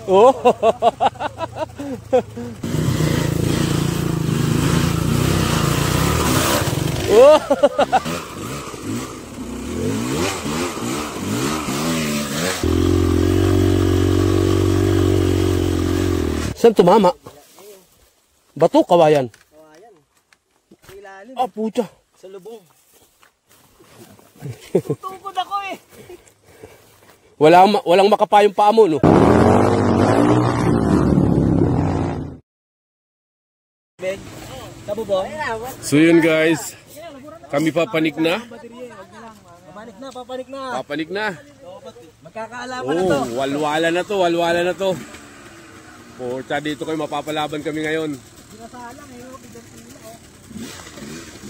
Oh. Oh. Saan tumama? Bato, kawayan. Kawayan. Ilalim. Ah, pucha. Sa lubong. Tutupod ako eh. Walang makapayong paa mo, no? Beg. Tabo ba? So yun guys. Kami papanik na. Papanik na. Papanik na. Magkakaalaman na to. Walwala na to, walwala na to. Pucha, dito kayo mapapalaban kami ngayon.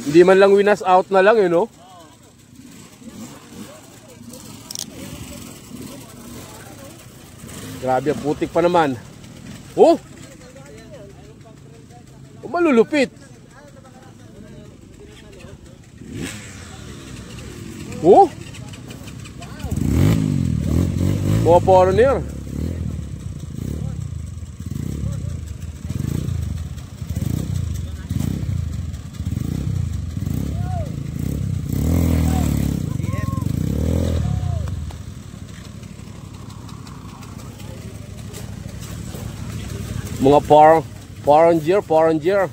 Hindi man lang winas out na lang, no? Grabe, putik pa naman. Oh! Malulupit. Oh! Mga foreigner. Mga foreigner.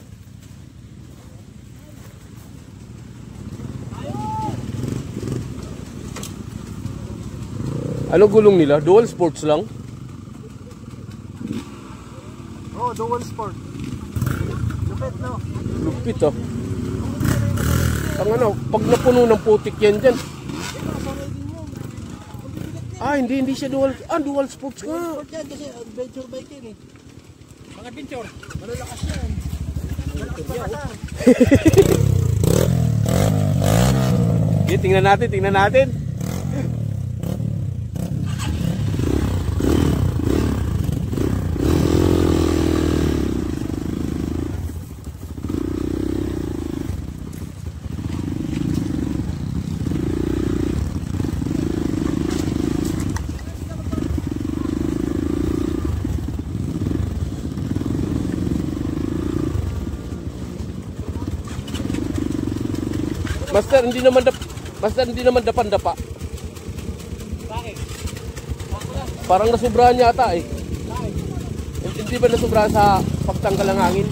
Ano gulong nila? Dual sports lang? Oh, dual sport. Lupit, no? Lupit, ah. Ang ano, pag napuno ng putik yan dyan. Ah, hindi siya dual. Ah, dual sports nga. Dual sport yan kasi adventure bike yan eh. Mga adventure. Malalakas yan. Malalakas pa kasar. Okay, tingnan natin. Master, hindi naman dapan-dapa. Bakit? Parang nasubrahan yata eh. Hindi ba nasubrahan sa pagtanggal ng hangin?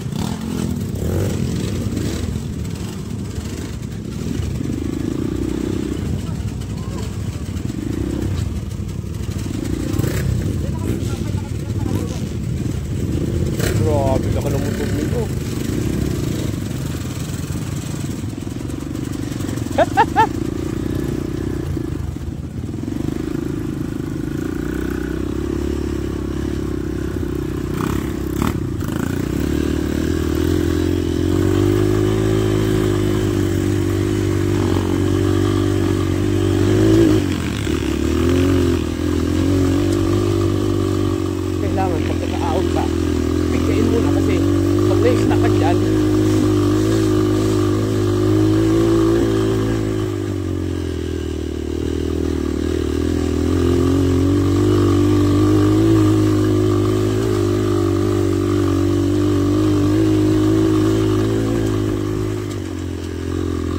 Grabe, laki ng motor nito. Kailangan pag naka-out ka, pigkain muna kasi pag na-stuck ka dyan,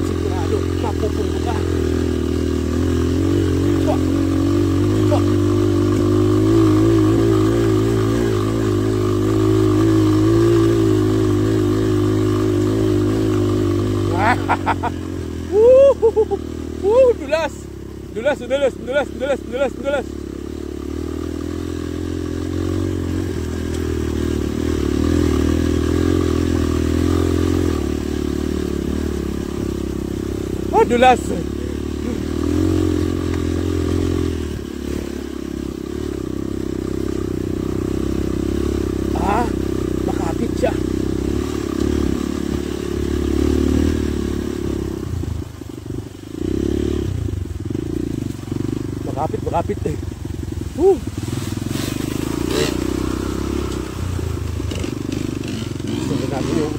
sigurado mapupunto ka. Dulas. Oh, dulas. Ah, makapit siya. Makapit eh. Sunod natin yung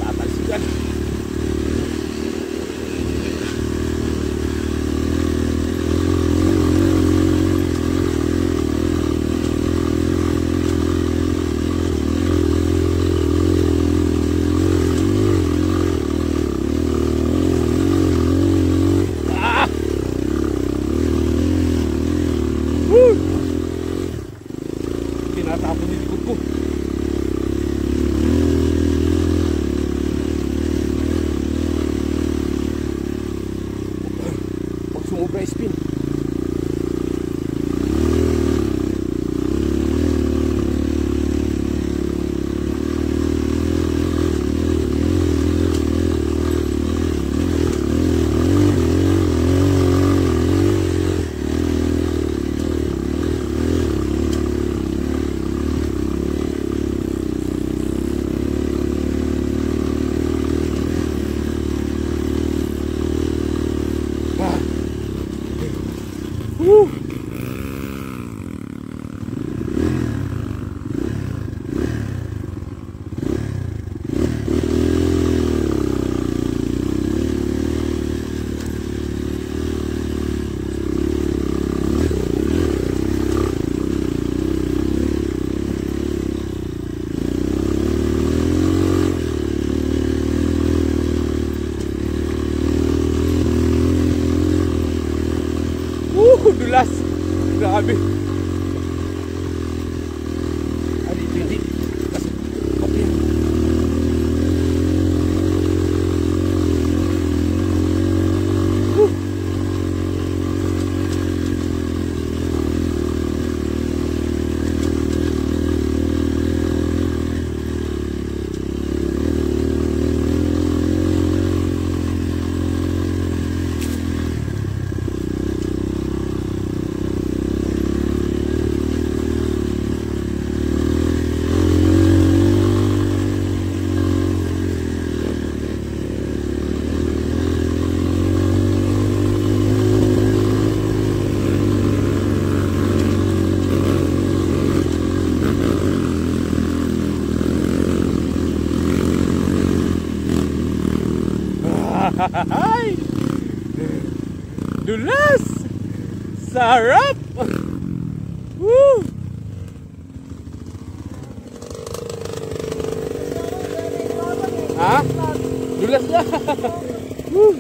tatalsikan. spin. Woo! Dulas. Grabe. Ay, hindi. Kasi, okay. Ay! Dulas! Sarap! Woo! Ha? Dulas na! Woo!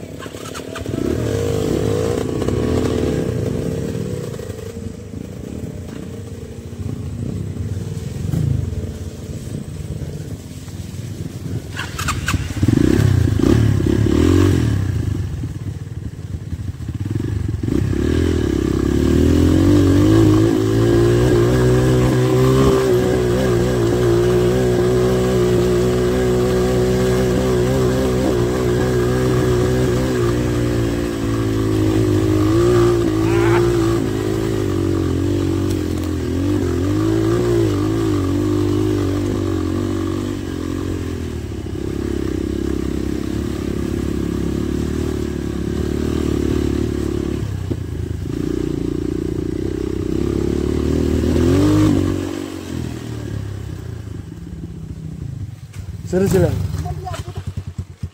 Sarap sila.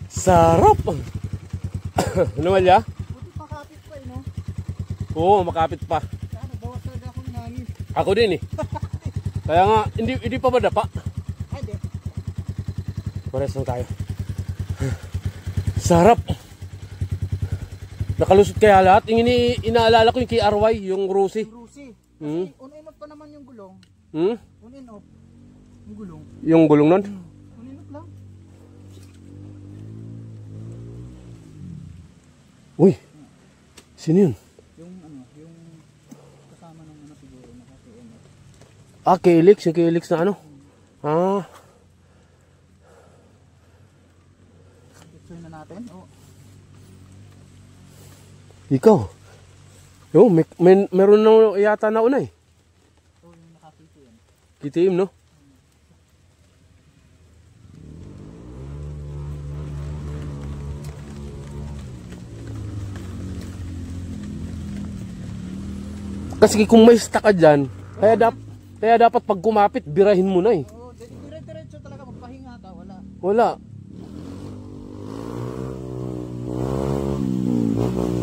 Sarap! Ano malya? Buti makapit pa no? Oo, makapit pa. Sana, bawas talaga ako ng hangin. Ako din eh. Kaya nga, hindi pa madapa. Ay, di. Pares lang tayo. Sarap! Nakalusot kaya lahat. Yung inaalala ko yung kay RY, yung Rusi. Rusi. Hmm? Kasi on and off pa naman yung gulong. Hmm? On and off. Yung gulong. Yung gulong nun? On and off lang. Uy! Sino yun? Yung yung kasama ng siguro nakaka-on off. Ah, KLX. Yung KLX na ano? Ah. Ito na natin. Oh. Ikaw. Yo, meron na yata na una eh. So, yung nakakita yan. KTM, no? Kasi kung may stock ka dyan, kaya dapat pag kumapit, birahin mo na eh. Oh, dire-diretso talaga magpahinga ka, wala. Wala.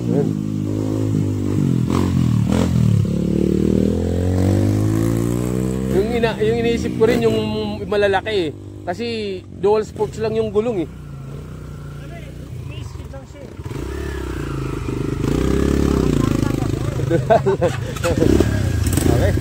Ayan. Yung iniisip ko rin yung malalaki eh. Kasi dual sports lang yung gulong eh. May speed lang siya. Okay.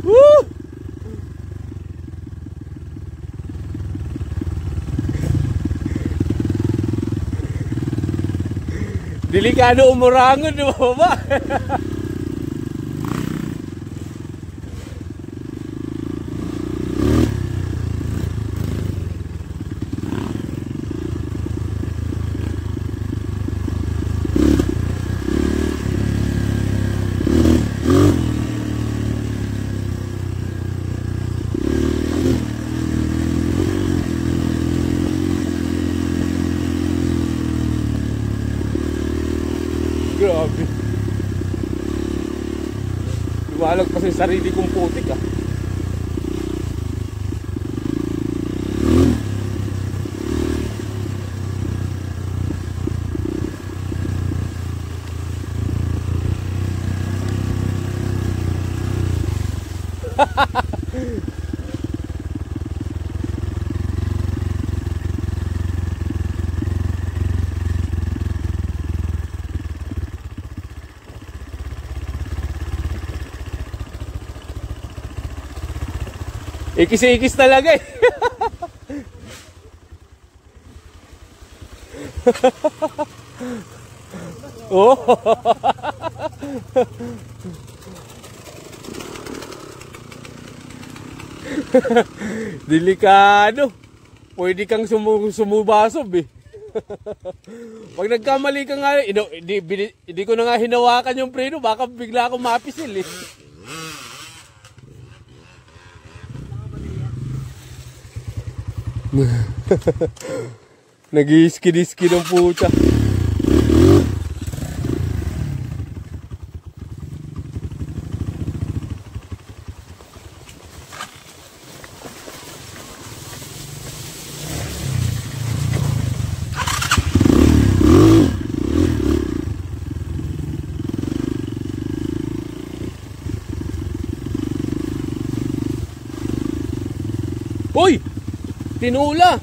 Woo! Delikado umurangon, di ba? Grabe. Lumalag pa sa sarili kong putik ah. Ikis-ikis talaga eh. Oh. Delikado. Pwede kang sumubasob eh. Pag nagkamali ka nga, hindi ko na nga hinawakan yung preno, baka bigla akong mapisil eh. Nag-iiski-diski ng puta. Uy! Tinula!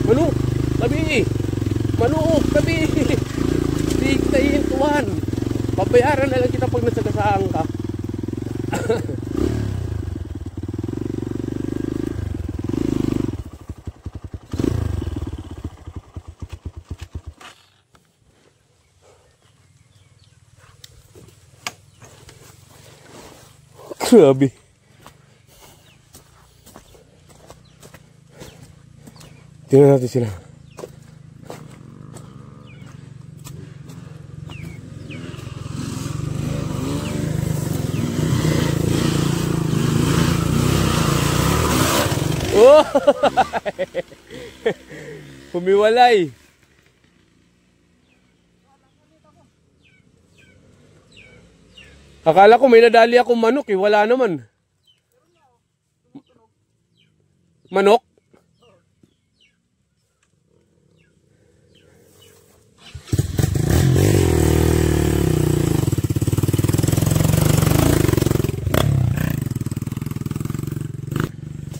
Manok, tabi! Manok, tabi! Hindi kita iintuan. Pabayaran na lang kita pag nasagasaan ka. Grabe. Tingnan natin sila. Oh! Pumiwalay. Akala ko may nadali akong manok eh, wala naman. Manok?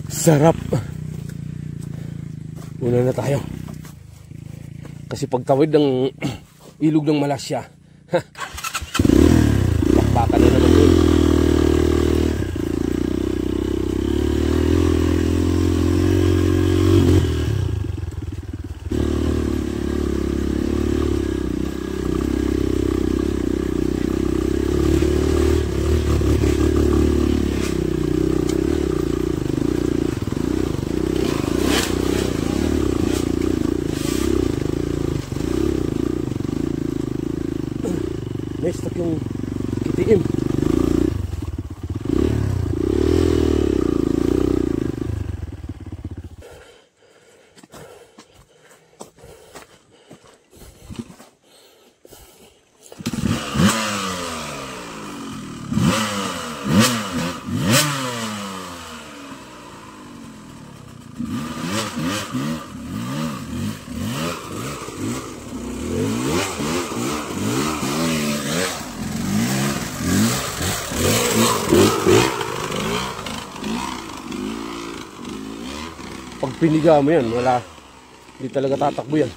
Sarap. Una na tayo. Kasi pagtawid ng ilog ng Malasya, bakbakan na naman yun. Na-stuck yung KTM. Pag piniga mo yan, wala, hindi talaga tatakbo yan.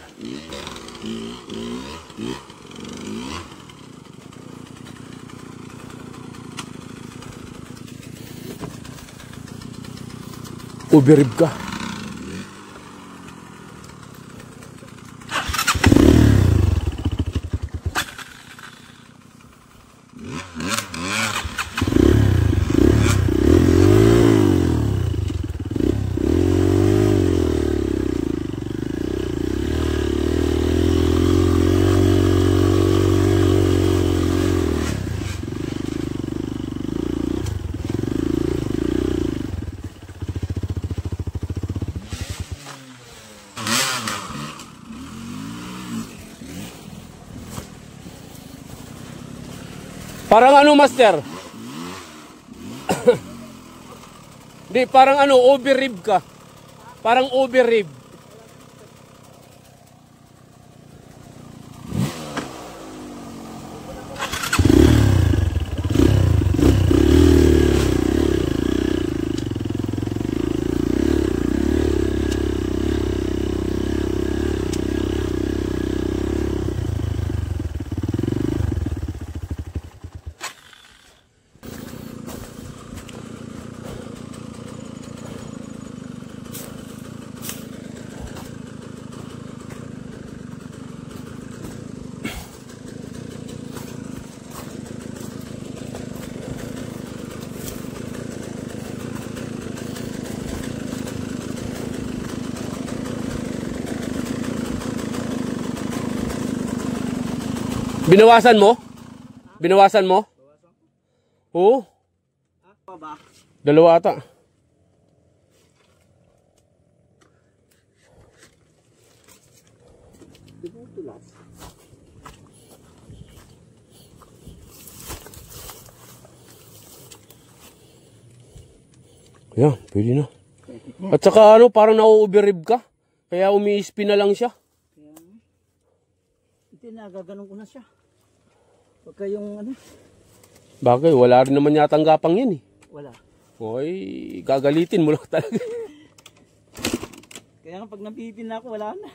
Overrib ka. Parang ano, master? Di, parang ano, overrib ka. Parang overrib. Binawasan mo? Binawasan mo? Oo. Dalawa ata. Yan, pwede na. At saka ano, parang na-overrib ka. Kaya umi-spin na lang siya. Hindi na, gaganon ko na siya. Pagka yung ano. Bagay, wala rin naman yata ang gapang yan eh. Wala. Oy, gagalitin mo lang talaga. Kaya nga pag napipin na ako, wala na.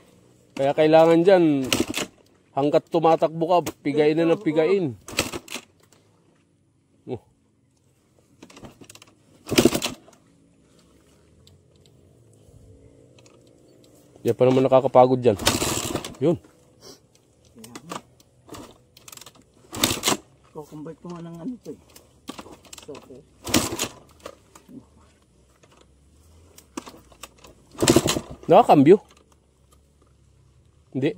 Kaya kailangan dyan, hanggat tumatakbo ka, pigain na ng pigain. Oh. Yan pa naman nakakapagod dyan. Yun. Convert ko nga ng ano to eh. So, okay. Nakakambyo? Hindi.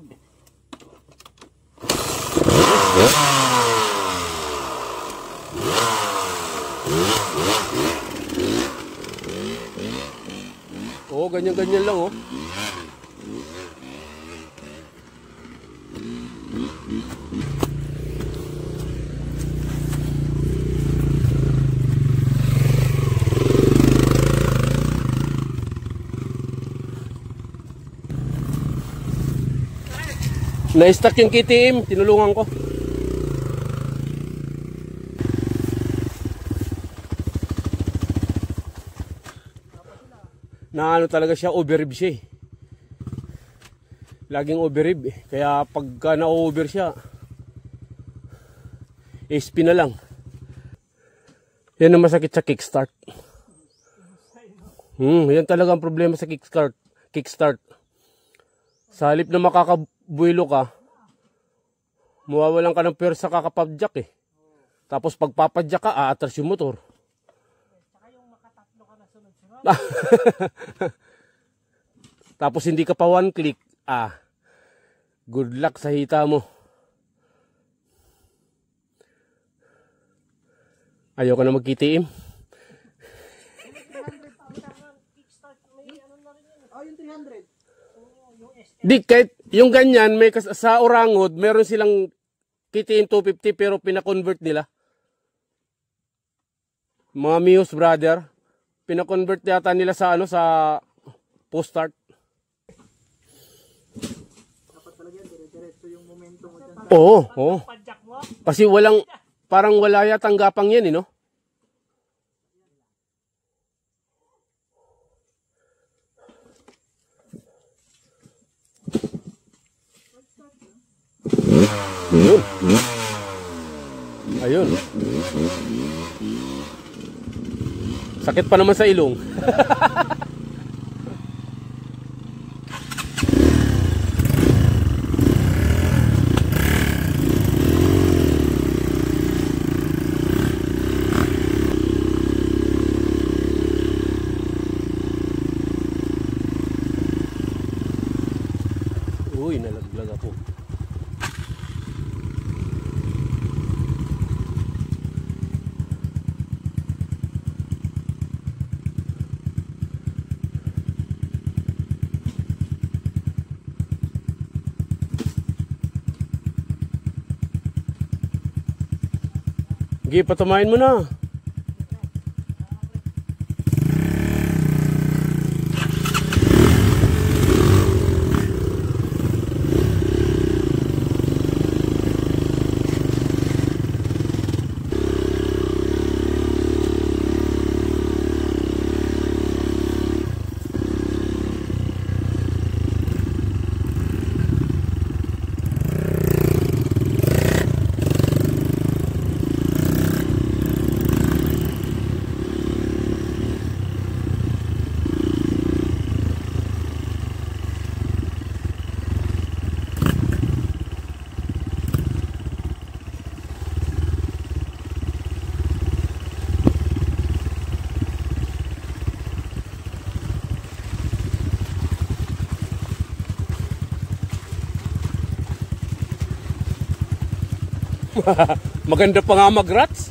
Oo, ganyan-ganyan lang oh. Na-stuck yung KTM, tinulungan ko. Na ano talaga siya, overrib siya eh. Laging overrev eh. Kaya pagka na-over siya, SP na lang. Yan ang masakit sa kickstart. Yan talaga ang problema sa kickstart. Sa halip na makakabuelo ka, mawawalan ka ng pwersa kakapadyak eh. Tapos pagpapadyak ka, aatras yung motor. Saka yung makatatlo ka na sunod-sunod. Tapos hindi ka pa one click, good luck sa hita mo. Ayaw ka na magkitiim. Yung 300. Di, kahit yung ganyan, may sa Orangod, meron silang KTM 250 pero pinakonvert nila. Mga Miyos brother, pinakonvert yata nila sa sa post start. Dapat talaga yan, dire-diretso yung momentum mo dyan. Oo. Kasi parang wala yatang gapang yan, no? Ayun. Sakit pa naman sa ilong. Uy, nalaglag ako. Sige, patamain mo na. Maganda pa nga mag-rats.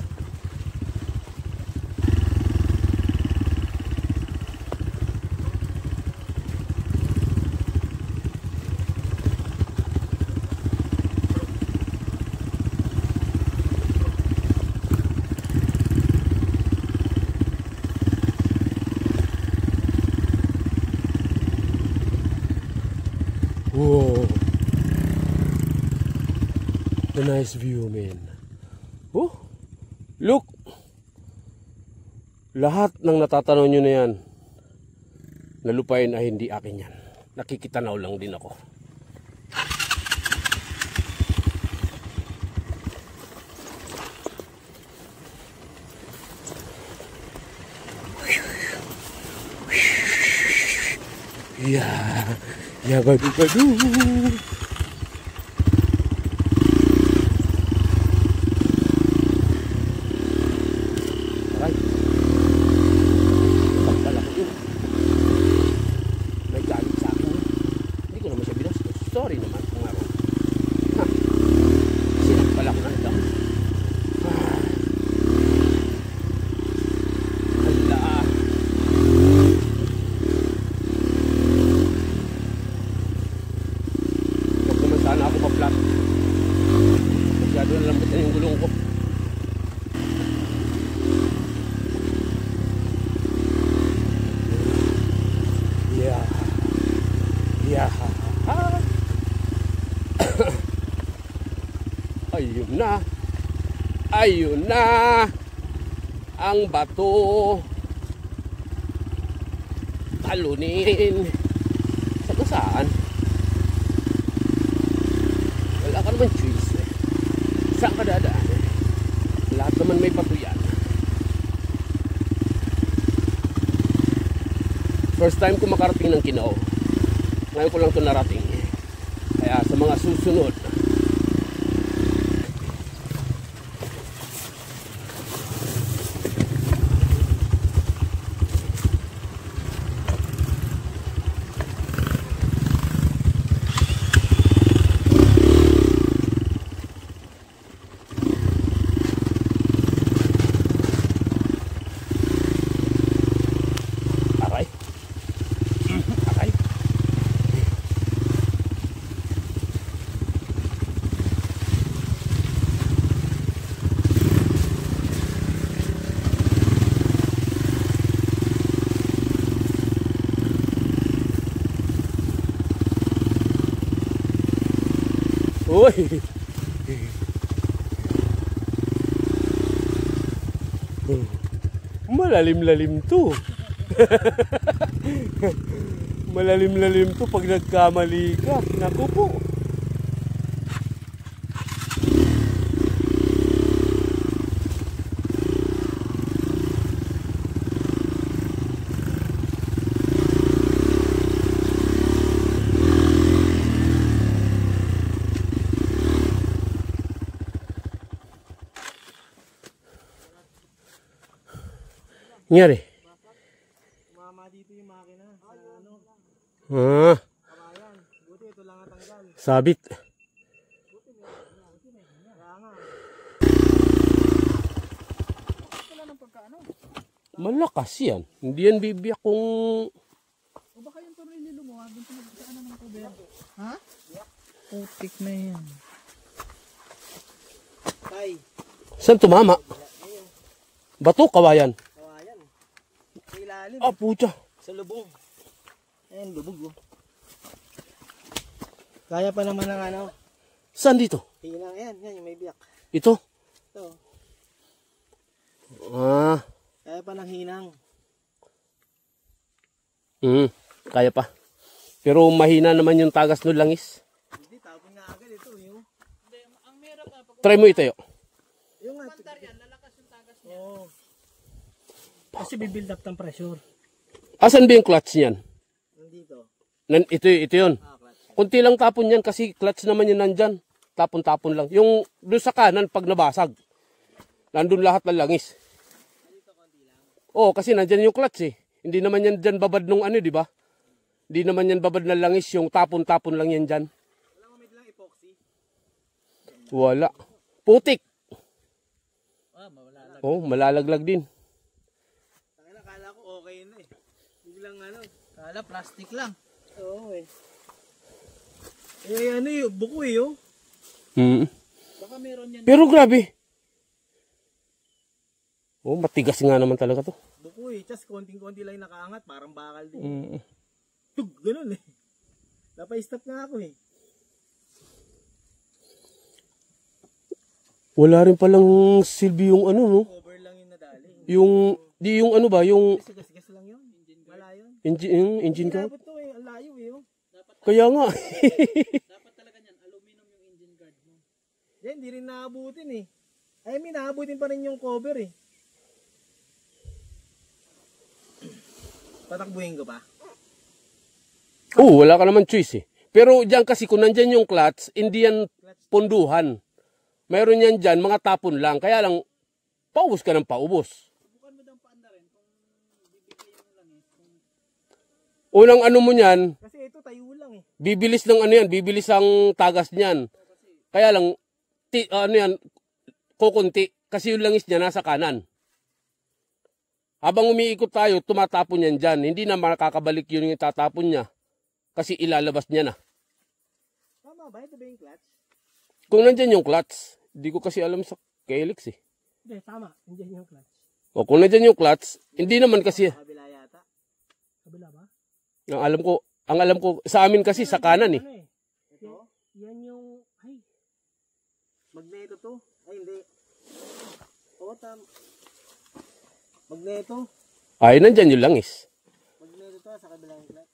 Whoa. The nice view, man. Oh, look. Lahat ng natatanong nyo na yan, nalupain ay hindi akin yan. Nakikitanaw lang din ako. Yeah, gadu-gadu. Sorry naman kung ano. Sinagpala ko ng dam. Hala. Huwag naman sana ako pa-flat. Masyado na lambot na yung gulong ko. Yeah. Ayun na ang bato, talunin sa kusaan. naman choice eh. Saan ka dadaan eh? Lahat naman may patuyan. First time ko makarating ng Kinao. Ngayon ko lang ito narating. Kaya sa mga susunod, aray. Aray. Uy. Malalim-lalim to. Malalim-lalim to pag nagkamali ka. Naku po. Nangyari? Mama dito yung makina. Sa ano? Ah, Kawayan. Buti ito lang natanggal. sabit. Kaya nga. Wala ng pagkaano. Malakas yan. Hindi yan bibiyak kung... O baka yung tornilyo mo, doon sa ano ng cover. Ha? Putik na yan. Tay. Saan tumama? Bato, kawayan. Kawayan. Sa ilalim. Ah, pucha. Sa lubog. Ayan, lubog oh. Kaya pa naman ng ano. Saan dito? Hinang yan, yan yung may biyak. Ito? Ito. Ah. Kaya pa ng hinang. Kaya pa. Pero mahina naman yung tagas ng langis. Hindi, tapon nga agad ito. Yung... Ang meron ka. Try mo itayo. Yung nga. Pantar yan, lalakas yung tagas niya. Oo. Kasi bibuild up ng pressure. Asan ba yung clutch niyan? Nandito. Ito yun. Clutch. Kunti lang tapon yan kasi clutch naman yun nandyan. Tapon-tapon lang. Yung doon sa kanan pag nabasag. Nandun lahat ng langis. Oo, kasi nandyan yung clutch eh. Hindi naman yan dyan babad nung ano, di ba? Hindi naman yan babad ng langis. Yung tapon-tapon lang yan dyan. Wala mo may lang epoxy? Wala. Putik. Mawala. Oh, malalaglag din. Akala ko okay na eh. Biglang ano. Akala plastic lang. Oo eh. Eh ano yun, buko eh oh. Baka meron yan. Pero grabe. Oh, matigas nga naman talaga to. Buko eh, tas konting-konti lang nakaangat, parang bakal din. Tug, ganun eh. Napay-stop nga ako eh. Wala rin palang silbi yung ano, no? Cover lang yung nadali. Yung ano ba, yung Gas-gas lang yun. Wala yun. engine guard. Dapat to eh, ang layo eh oh. Kaya nga. Dapat talaga niyan, aluminum yung engine guard mo. Yan, hindi rin naabutin eh. I mean, naabutin pa rin yung cover eh. Patakbuhin ko pa. Oo, wala ka naman choice eh. Pero diyan kasi kung nandyan yung clutch, hindi yan punduhan. Mayroon yan dyan, mga tapon lang. Kaya lang, paubos ka ng paubos. Subukan mo daw paanda rin kung bibigay mo lang eh. Unang ano mo yan, Kasi ito tayo lang eh. bibilis ng ano yan, bibilis ang tagas niyan. Kaya lang, ano yan, kukunti. Kasi yung langis niya nasa kanan. Habang umiikot tayo, tumatapon yan dyan. Hindi na makakabalik yun yung tatapon niya. Kasi ilalabas niya na. Tama ba? Ito ba yung clutch? Kung nandyan yung clutch, hindi ko kasi alam sa Helix eh. Hindi, tama. Nandiyan yung clutch. O kung nandyan yung clutch, hindi naman kasi, Kabila yata. Kabila ba? ang alam ko, sa amin kasi sa kanan eh. Ano eh? Ito? Yan yung, ay. Magneto to? Ay, hindi. Oo, magneto. Ay, nandyan yung langis. Magneto to sa kabilang clutch.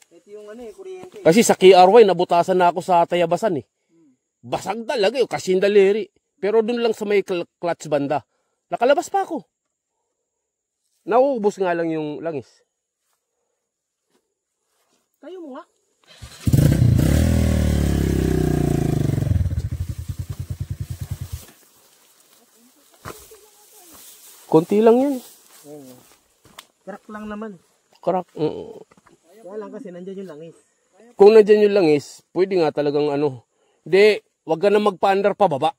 Ito yung ano eh, kuryente. Kasi sa KRY, nabutasan na ako sa Tayabasan eh. basag talaga yung kasing daliri. Pero dun lang sa may clutch banda. Nakalabas pa ako. Nauubos nga lang yung langis. Tayo mo nga. Konti lang yan. Crack lang naman. Crack. Kaya lang kasi nandyan yung langis. Kung nandyan yung langis, pwede nga talagang ano. Hindi, wag ka na magpa-under pababa.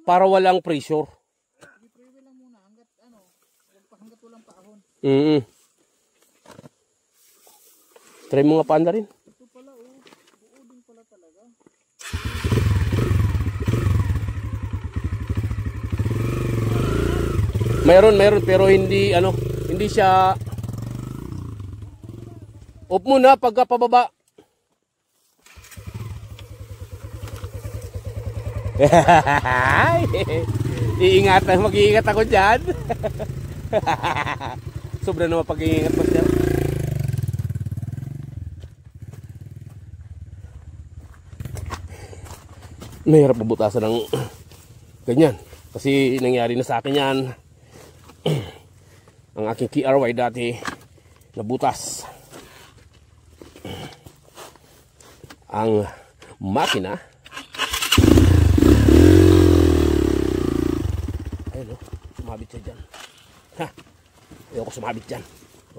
Para walang pressure. Free-wheel lang muna hanggat hanggat walang paahon. Try mo nga pa-under rin. Ito pala buo din pala talaga. Mayroon pero hindi hindi siya off muna pagka pababa. Mag-iingat ako diyan. Sobra naman pag-iingat mo siya. Mahirap mabutasan ng ganyan. Kasi nangyari na sa akin yan. Ang aking KRY dati nabutas. Ang makina. Ayun sumabit siya dyan. Ha, ayoko sumabit dyan.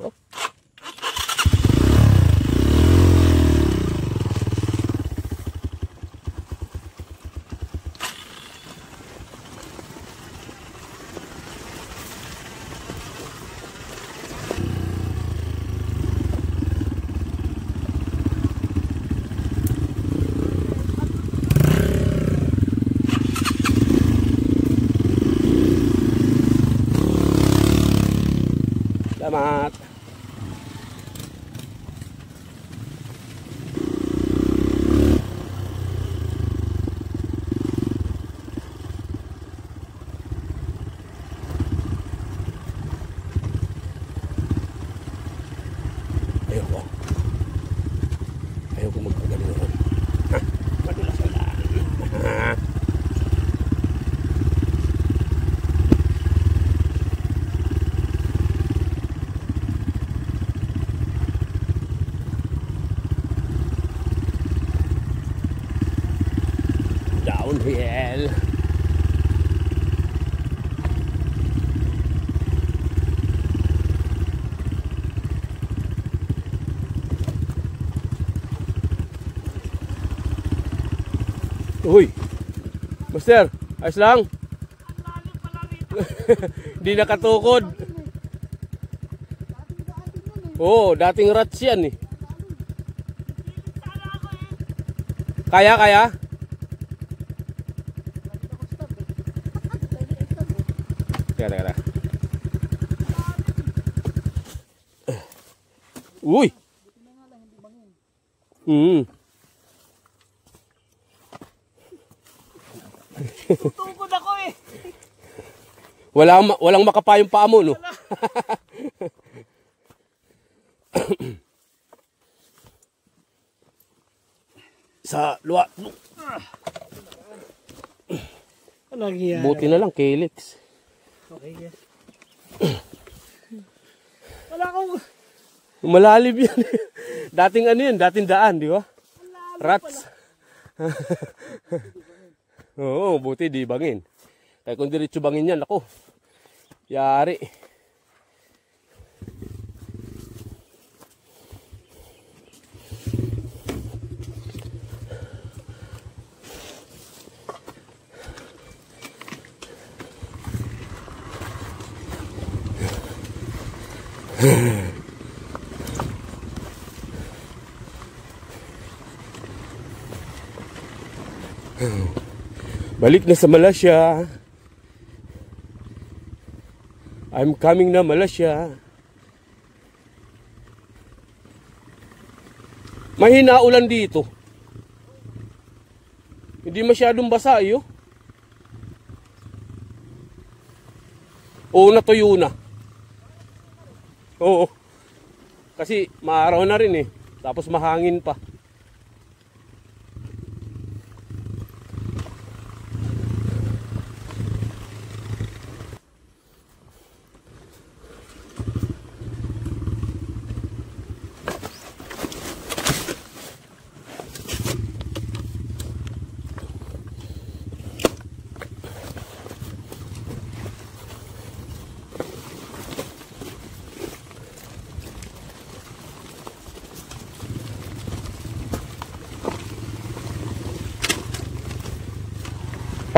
Oh. Salamat. Ayoko magkagalingan. Madulas na lang. Downhill. Uy, Master, ayos lang. Di nakatukod. Oo, dating rats yan eh. Kaya? Teka. Uy! Tutukod ako eh. Walang makapayong paa mo, no? Sa luwa. Buti na lang, Kelix. Okay, yes. Wala akong... Malalim yan. Dating ano yan, dating daan, di ba? Rats. Oo, buti di bangin. Kaya kung diretso bangin yan, ako. Yari. Balik na sa Malaysia. I'm coming na Malaysia. Mahina ulan dito. Hindi masyadong basa iyo. Oo, natuyo na. Oo. Kasi maaraw na rin eh. Tapos mahangin pa.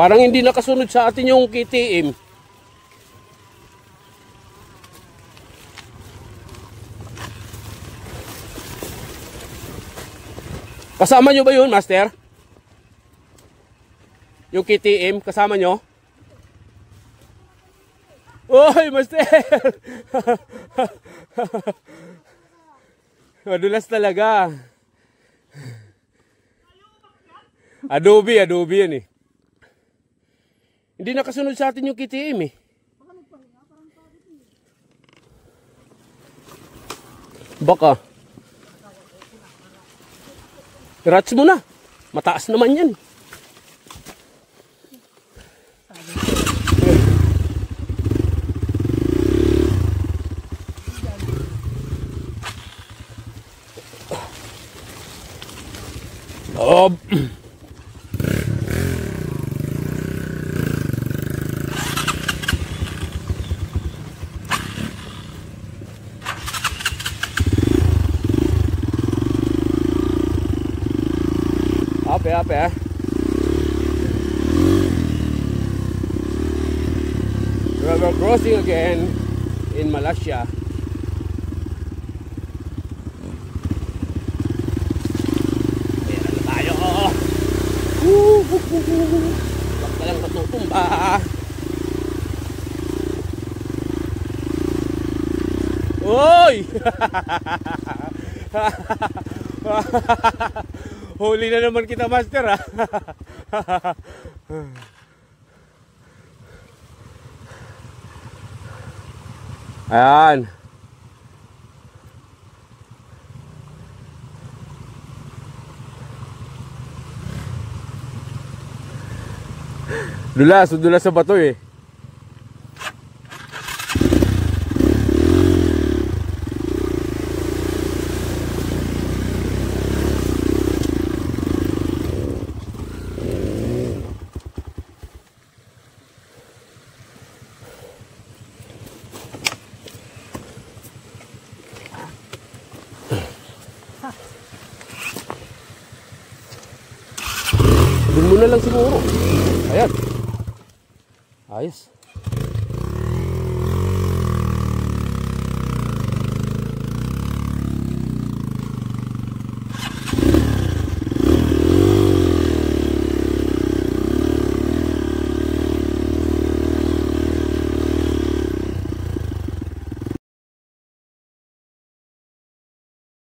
Parang hindi nakasunod sa atin yung KTM. Kasama nyo ba yun, Master? Yung KTM, kasama nyo? Oy, Master! Madulas talaga. Adobe yan eh. Hindi nakasunod sa atin yung KTM eh. Baka. Rats mo na. Mataas naman yan. Oh. Ape. River crossing again in Malaysia. Ayan na tayo. Bak ka lang matutumba. Oy! Huli na naman kita, Master, ha? Ayan. Dulas sa bato eh. Doon mo na lang siguro. Ayan. Ayos.